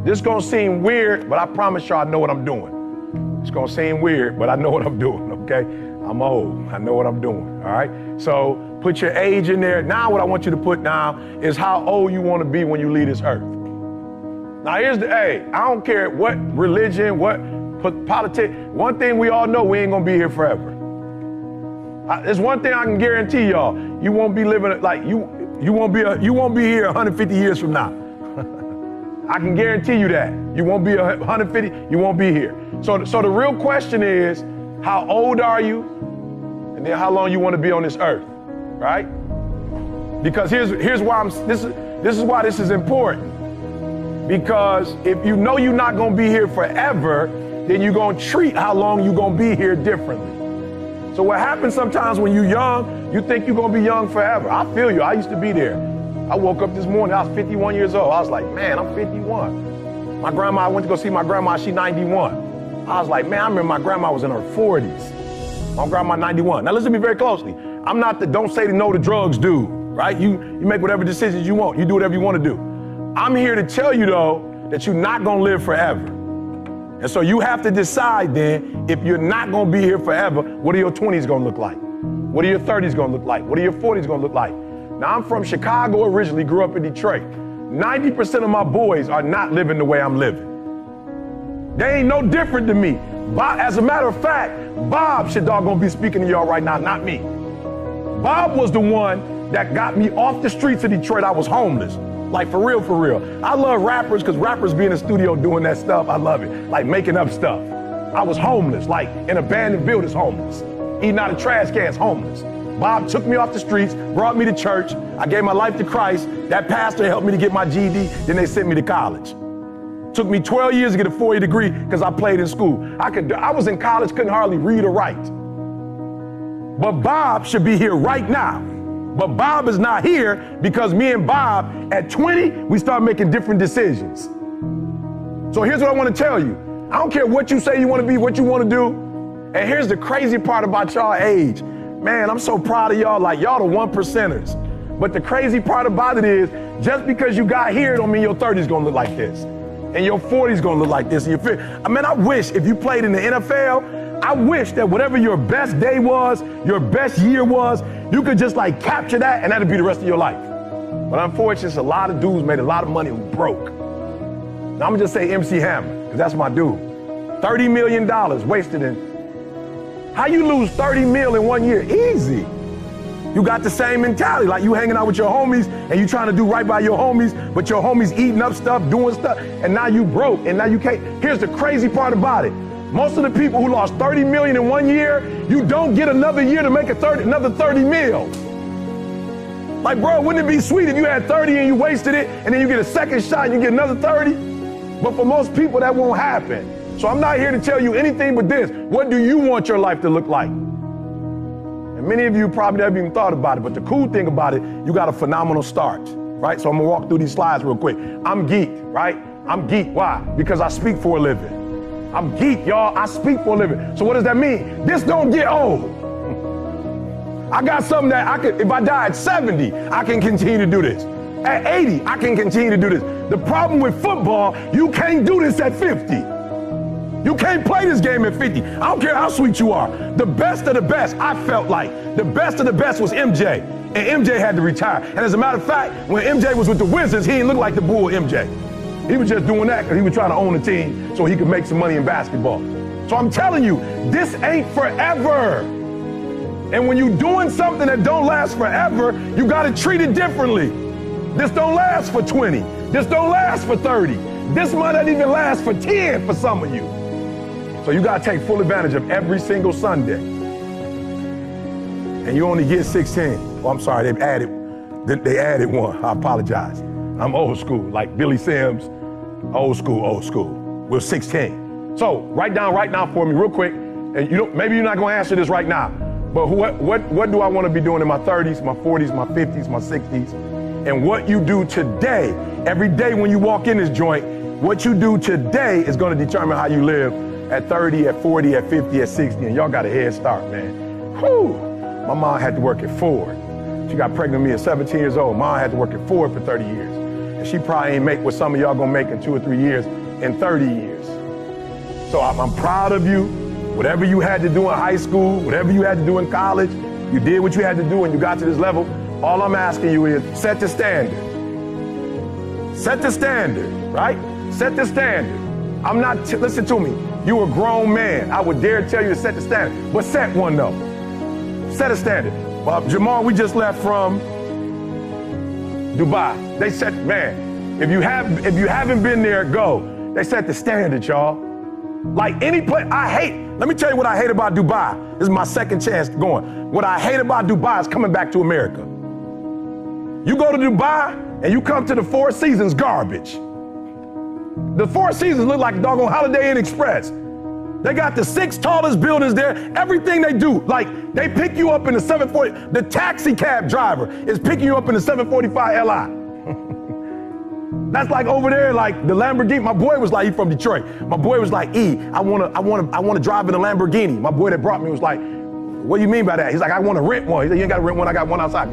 This is gonna seem weird, but I promise y'all I know what I'm doing. It's gonna seem weird, but I know what I'm doing, okay? I'm old, I know what I'm doing, all right? So put your age in there. Now what I want you to put now is how old you wanna be when you leave this earth. Now I don't care what religion, what politics, one thing we all know, we ain't gonna be here forever. There's one thing I can guarantee y'all, you won't be living like, you won't be here 150 years from now. I can guarantee you that. You won't be 150, you won't be here. So the real question is, how old are you? And then how long you want to be on this earth, right? Because here's why this is why this is important. Because if you know you're not going to be here forever, then you're going to treat how long you're going to be here differently. So what happens sometimes when you're young, you think you're going to be young forever. I feel you. I used to be there. I woke up this morning, I was 51 years old. I was like, man, I'm 51. My grandma, I went to go see my grandma, she's 91. I was like, man, I remember my grandma was in her 40s. My grandma 91. Now listen to me very closely. I'm not the don't say no to drugs dude, right? You make whatever decisions you want. You do whatever you want to do. I'm here to tell you though, that you're not going to live forever. And so you have to decide then, if you're not going to be here forever, what are your 20s going to look like? What are your 30s going to look like? What are your 40s going to look like? Now, I'm from Chicago originally, grew up in Detroit. 90% of my boys are not living the way I'm living. They ain't no different than me. As a matter of fact, Bob should doggone be speaking to y'all right now, not me. Bob was the one that got me off the streets of Detroit. I was homeless. Like, for real, for real. I love rappers, because rappers be in the studio doing that stuff. I love it. Like, making up stuff. I was homeless, like in abandoned buildings, homeless. Eating out of trash cans, homeless. Bob took me off the streets, brought me to church. I gave my life to Christ. That pastor helped me to get my GED. Then they sent me to college. Took me 12 years to get a 4-year degree because I played in school. I was in college, couldn't hardly read or write. But Bob should be here right now. But Bob is not here because me and Bob, at 20, we started making different decisions. So here's what I want to tell you. I don't care what you say you want to be, what you want to do. And here's the crazy part about y'all age. Man, I'm so proud of y'all, like y'all the 1%ers. But the crazy part about it is, just because you got here don't mean your 30's gonna look like this. And your 40's gonna look like this. And I wish if you played in the NFL, I wish that whatever your best day was, your best year was, you could just like capture that and that'd be the rest of your life. But unfortunately, a lot of dudes made a lot of money who broke. Now I'm gonna just say MC Hammer, because that's my dude. $30 million wasted in. How you lose 30 mil in 1 year? Easy. You got the same mentality, like you hanging out with your homies and you trying to do right by your homies, but your homies eating up stuff, doing stuff, and now you broke and now you can't. Here's the crazy part about it. Most of the people who lost 30 million in 1 year, you don't get another year to make another 30 mil. Like, bro, wouldn't it be sweet if you had 30 and you wasted it and then you get a second shot and you get another 30? But for most people, that won't happen. So I'm not here to tell you anything but this. What do you want your life to look like? And many of you probably never even thought about it, but the cool thing about it, you got a phenomenal start, right? So I'm gonna walk through these slides real quick. I'm geeked, right? I'm geeked, why? Because I speak for a living. I'm geeked, y'all, I speak for a living. So what does that mean? This don't get old. I got something that I could, if I die at 70, I can continue to do this. At 80, I can continue to do this. The problem with football, you can't do this at 50. You can't play this game at 50. I don't care how sweet you are. The best of the best, I felt like, the best of the best was MJ. And MJ had to retire. And as a matter of fact, when MJ was with the Wizards, he didn't look like the bull MJ. He was just doing that because he was trying to own a team so he could make some money in basketball. So I'm telling you, this ain't forever. And when you're doing something that don't last forever, you got to treat it differently. This don't last for 20. This don't last for 30. This might not even last for 10 for some of you. So you got to take full advantage of every single Sunday. And you only get 16. Oh, I'm sorry, they added one. I apologize. I'm old school, like Billy Sims, old school. We're 16. So write down right now for me real quick. And maybe you're not going to answer this right now, but what do I want to be doing in my 30s, my 40s, my 50s, my 60s? And what you do today, every day when you walk in this joint, what you do today is going to determine how you live at 30, at 40, at 50, at 60, and y'all got a head start, man. Whew. My mom had to work at Ford. She got pregnant with me at 17 years old. Mom had to work at Ford for 30 years. And she probably ain't make what some of y'all gonna make in 2 or 3 years, in 30 years. So I'm proud of you. Whatever you had to do in high school, whatever you had to do in college, you did what you had to do and you got to this level. All I'm asking you is set the standard. Set the standard, right? Set the standard. I'm not, listen to me. You a grown man. I would dare tell you to set the standard. But set one though. Set a standard. Well, Jamal, we just left from Dubai. They said, man, if you haven't been there, go. They set the standard, y'all. Like any place, let me tell you what I hate about Dubai. This is my second chance going. What I hate about Dubai is coming back to America. You go to Dubai and you come to the Four Seasons garbage. The Four Seasons look like doggone Holiday Inn Express. They got the 6 tallest buildings there. Everything they do, like they pick you up in the 740. The taxi cab driver is picking you up in the 745 Li. That's like over there, like the Lamborghini. My boy was like, he from Detroit. My boy was like, I wanna drive in a Lamborghini. My boy that brought me was like, what do you mean by that? He's like, I want to rent one. He said, you ain't got to rent one. I got one outside.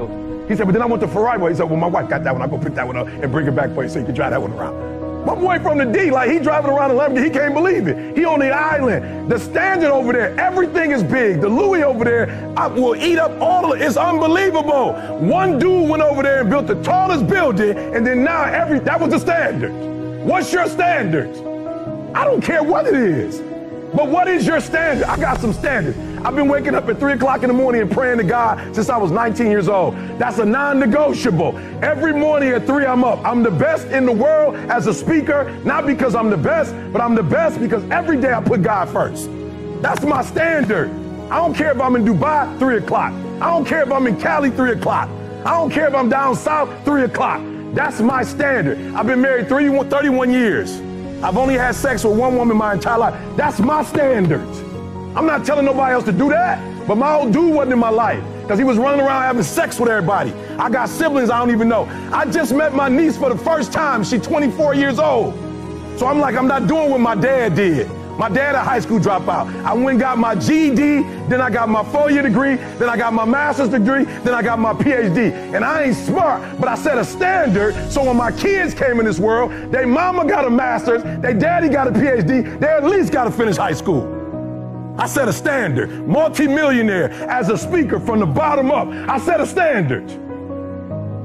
He said, but then I want the Ferrari one. He said, well, my wife got that one. I'll go pick that one up and bring it back for you so you can drive that one around. My boy from the D, like he driving around a Lamborghini, he can't believe it. He on the island. The standard over there, everything is big. The Louis over there will eat up all of it. It's unbelievable. One dude went over there and built the tallest building, and then now that was the standard. What's your standard? I don't care what it is, but what is your standard? I got some standards. I've been waking up at 3 o'clock in the morning and praying to God since I was 19 years old. That's a non-negotiable. Every morning at 3, I'm up. I'm the best in the world as a speaker, not because I'm the best, but I'm the best because every day I put God first. That's my standard. I don't care if I'm in Dubai, 3 o'clock. I don't care if I'm in Cali, 3 o'clock. I don't care if I'm down south, 3 o'clock. That's my standard. I've been married 31 years. I've only had sex with one woman my entire life. That's my standard. I'm not telling nobody else to do that, but my old dude wasn't in my life because he was running around having sex with everybody. I got siblings I don't even know. I just met my niece for the first time. She's 24 years old. So I'm like, I'm not doing what my dad did. My dad a high school dropout. I went and got my GED, then I got my 4-year degree, then I got my master's degree, then I got my PhD. And I ain't smart, but I set a standard so when my kids came in this world, their mama got a master's, their daddy got a PhD, they at least got to finish high school. I set a standard. Multi-millionaire as a speaker from the bottom up. I set a standard.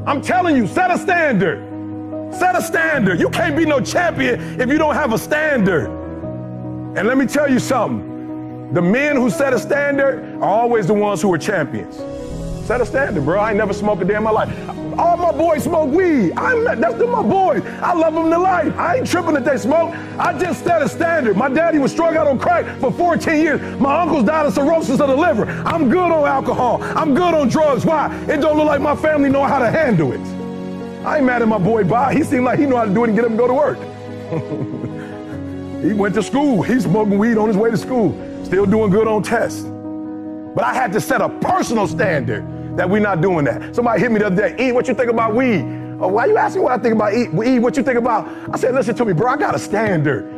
I'm telling you, set a standard. Set a standard. You can't be no champion if you don't have a standard. And let me tell you something. The men who set a standard are always the ones who are champions. Set a standard, bro. I ain't never smoked a day in my life. All my boys smoke weed. That's my boys. I love them to life. I ain't tripping that they smoke. I just set a standard. My daddy was strung out on crack for 14 years. My uncles died of cirrhosis of the liver. I'm good on alcohol. I'm good on drugs. Why? It don't look like my family know how to handle it. I ain't mad at my boy Bob. He seemed like he know how to do it and get him to go to work. He went to school. He's smoking weed on his way to school. Still doing good on tests. But I had to set a personal standard that we're not doing that. Somebody hit me the other day. E, what you think about weed? Oh, why you asking what I think about E? E, what you think about? I said, listen to me, bro. I got a standard.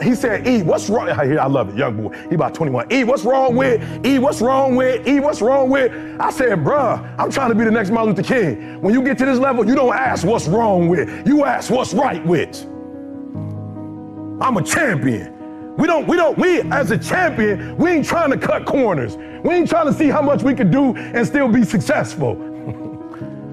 He said, E, what's wrong? I love it, young boy. He about 21. E, what's wrong with? E, what's wrong with? E, what's wrong with? I said, bruh, I'm trying to be the next Martin Luther King. When you get to this level, you don't ask what's wrong with. You ask what's right with. I'm a champion. We as a champion, we ain't trying to cut corners. We ain't trying to see how much we could do and still be successful.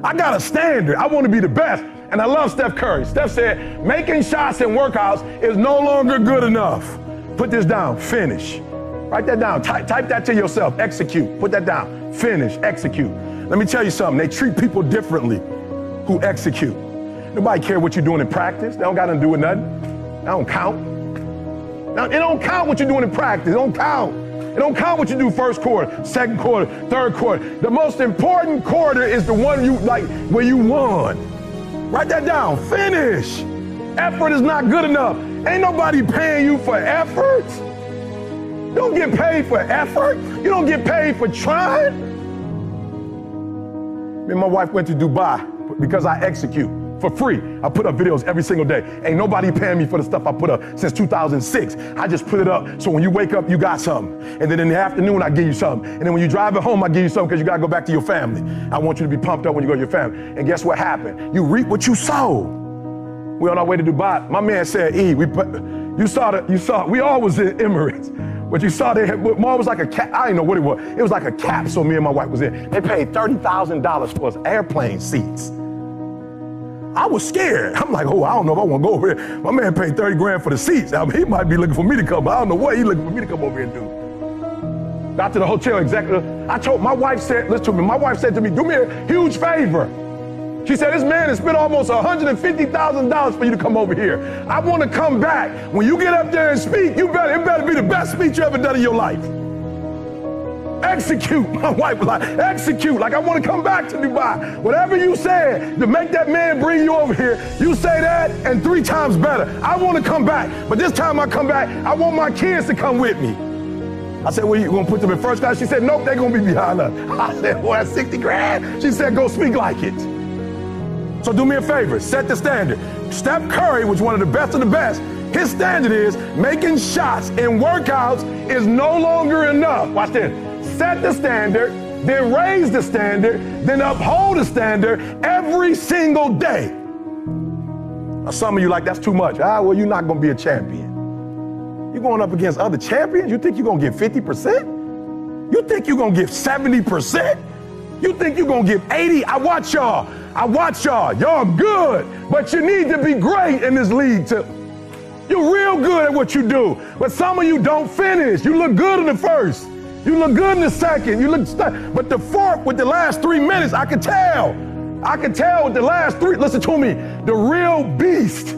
I got a standard. I want to be the best. And I love Steph Curry. Steph said, making shots in workouts is no longer good enough. Put this down, finish. Write that down, type that to yourself, execute. Put that down, finish, execute. Let me tell you something, they treat people differently who execute. Nobody care what you're doing in practice. They don't got nothing to do with nothing. That don't count. Now, it don't count what you're doing in practice. It don't count. It don't count what you do first quarter, second quarter, third quarter. The most important quarter is the one where you won. Write that down. Finish. Effort is not good enough. Ain't nobody paying you for effort. You don't get paid for effort. You don't get paid for trying. Me and my wife went to Dubai because I execute. For free. I put up videos every single day. Ain't nobody paying me for the stuff I put up since 2006. I just put it up so when you wake up, you got something. And then in the afternoon, I give you something. And then when you drive it home, I give you something because you got to go back to your family. I want you to be pumped up when you go to your family. And guess what happened? You reap what you sow. We on our way to Dubai. My man said, we all was in Emirates, but you saw mall was like a cap. I didn't know what it was. It was like a capsule me and my wife was in. They paid $30,000 for us airplane seats. I was scared. I'm like, oh, I don't know if I want to go over here. My man paid 30 grand for the seats. I mean, he might be looking for me to come, but I don't know what he's looking for me to come over here and do. Got to the hotel executive. My wife said to me, do me a huge favor. She said, this man has spent almost $150,000 for you to come over here. I want to come back. When you get up there and speak, it better be the best speech you ever done in your life. Execute. My wife was like, execute. Like, I want to come back to Dubai. Whatever you said to make that man bring you over here, you say that and 3 times better. I want to come back. But this time I come back, I want my kids to come with me. I said, well, you going to put them in first class? She said, nope, they're going to be behind us. I said, well, that's 60 grand. She said, go speak like it. So do me a favor, set the standard. Steph Curry was one of the best, his standard is making shots in workouts is no longer enough. Watch this. Set the standard, then raise the standard, then uphold the standard every single day. Now, some of you like, that's too much. Well, you're not going to be a champion. You're going up against other champions? You think you're going to get 50%? You think you're going to give 70%? You think you're going to give 80? I watch y'all. Y'all good, but you need to be great in this league too. You're real good at what you do, but some of you don't finish. You look good in the first. You look good in the second. But the fourth with the last 3 minutes, I could tell with the last 3. Listen to me. The real beast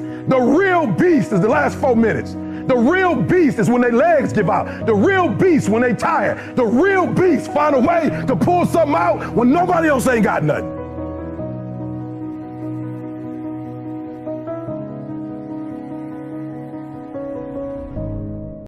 is the last 4 minutes. The real beast is when their legs give out. The real beast when they tired. The real beast find a way to pull something out when nobody else ain't got nothing.